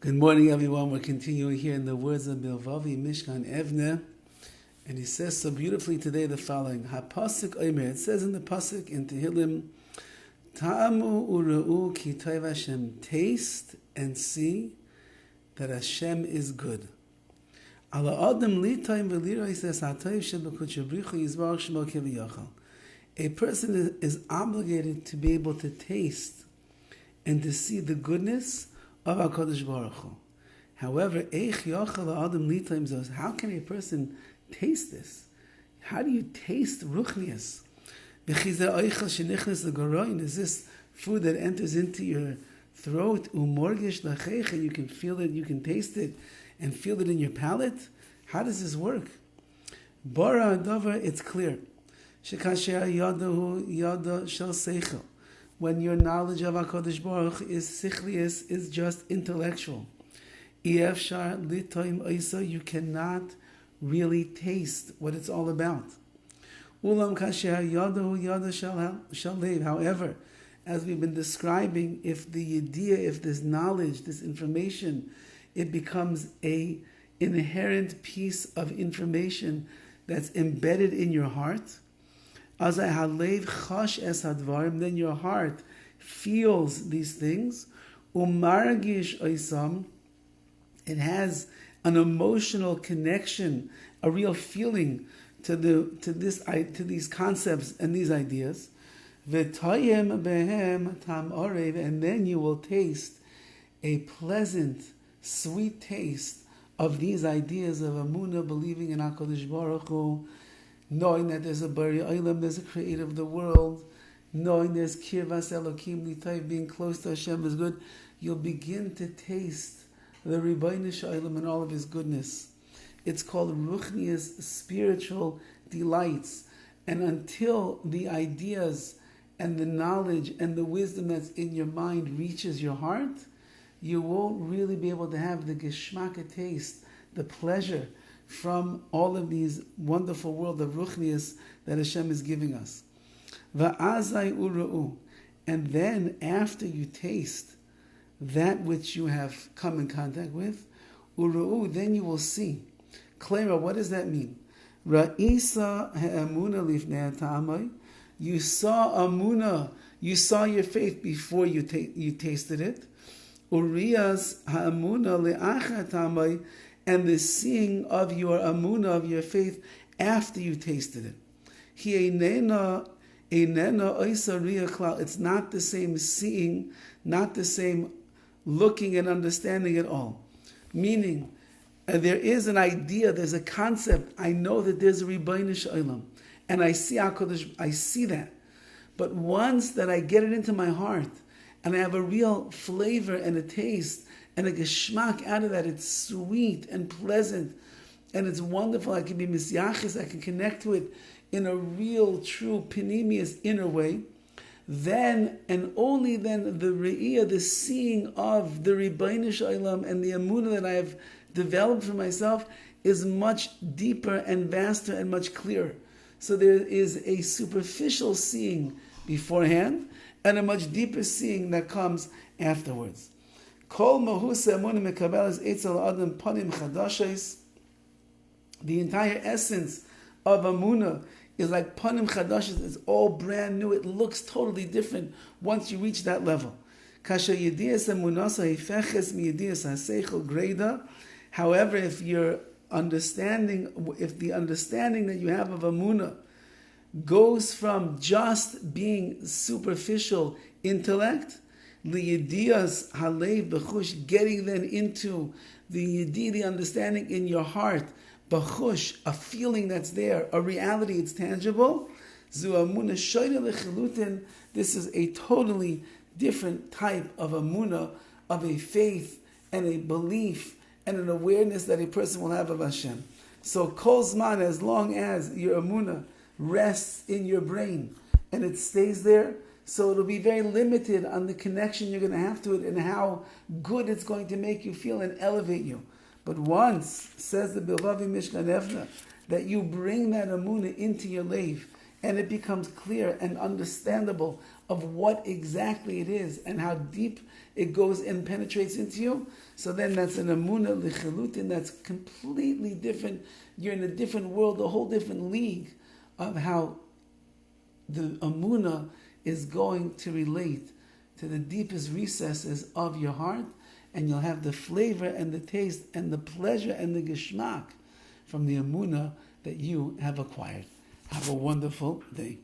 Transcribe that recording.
Good morning, everyone. We're continuing here in the words of BILVAVI, MISHKAN, EVNEH. And he says so beautifully today the following. HaPasuk Omer. It says in the Pasuk in Tehillim, Ta'amu u'ra'u ki tov Hashem. Taste and see that Hashem is good. Ala adam litayim v'liroi says ha'tov shebekut shebrichu yizbarach shemo keviyachal. A person is obligated to be able to taste and to see the goodness of HaKadosh Baruch Hu. However, how can a person taste this? How do you taste ruchnias? Is this food that enters into your throat? And you can feel it, you can taste it, and feel it in your palate? How does this work? It's clear. When your knowledge of HaKadosh Baruch Hu is sichlius, is just intellectual. You cannot really taste what it's all about. However, as we've been describing, if the idea, if this knowledge, this information, it becomes an inherent piece of information that's embedded in your heart, then your heart feels these things. It has an emotional connection, a real feeling to these concepts and these ideas. And then you will taste a pleasant, sweet taste of these ideas of Amunah, believing in HaKadosh Baruch Hu, knowing that there's a Bari Olam, there's a creator of the world, knowing there's Kirvas Elokim Litayv, being close to Hashem is good. You'll begin to taste the Rebbeinu Shalom and all of His goodness. It's called Ruchnias, spiritual delights. And until the ideas and the knowledge and the wisdom that's in your mind reaches your heart, you won't really be able to have the Geschmacke taste, the pleasure from all of these wonderful world of Ruchnias that Hashem is giving us. Va'azai ura'u. And then after you taste that which you have come in contact with, ura'u, then you will see. Clara, what does that mean? Ra'isa ha'amuna lifnei ta'amai. You saw amuna, you saw your faith before you tasted it. Uriyas ha'amuna le'acha ta'amai. And the seeing of your amunah, of your faith, after you tasted it. It's not the same seeing, not the same looking and understanding at all. Meaning, there is an idea, there's a concept. I know that there's a Rebbeinu Shalom, and I see HaKadosh, I see that. But once that I get it into my heart, and I have a real flavor and a taste, and a geschmack out of that, it's sweet and pleasant, and it's wonderful. I can be misyachis, I can connect to it in a real, true, panemius inner way. Then, and only then, the re'iyah, the seeing of the Rebbeinu Shalom and the amunah that I have developed for myself is much deeper and vaster and much clearer. So there is a superficial seeing beforehand, and a much deeper seeing that comes afterwards. The entire essence of Amunah is like panim chadashis. It's all brand new. It looks totally different once you reach that level. However, if the understanding that you have of Amunah goes from just being superficial intellect, Liyidiyas halev b'chush, getting then into the understanding in your heart, b'chush, a feeling that's there, a reality, it's tangible. Zu amunah shoyne lechilutin. This is a totally different type of amunah, of a faith and a belief and an awareness that a person will have of Hashem. So kol zman, as long as your amunah rests in your brain and it stays there, so it'll be very limited on the connection you're going to have to it and how good it's going to make you feel and elevate you. But once, says the BILVAVI MISHKAN EVNEH, that you bring that amunah into your life and it becomes clear and understandable of what exactly it is and how deep it goes and penetrates into you, so then that's an Amunah L'Chilutin that's completely different. You're in a different world, a whole different league of how the Amunah is going to relate to the deepest recesses of your heart, and you'll have the flavor and the taste and the pleasure and the geschmack from the Amunah that you have acquired. Have a wonderful day.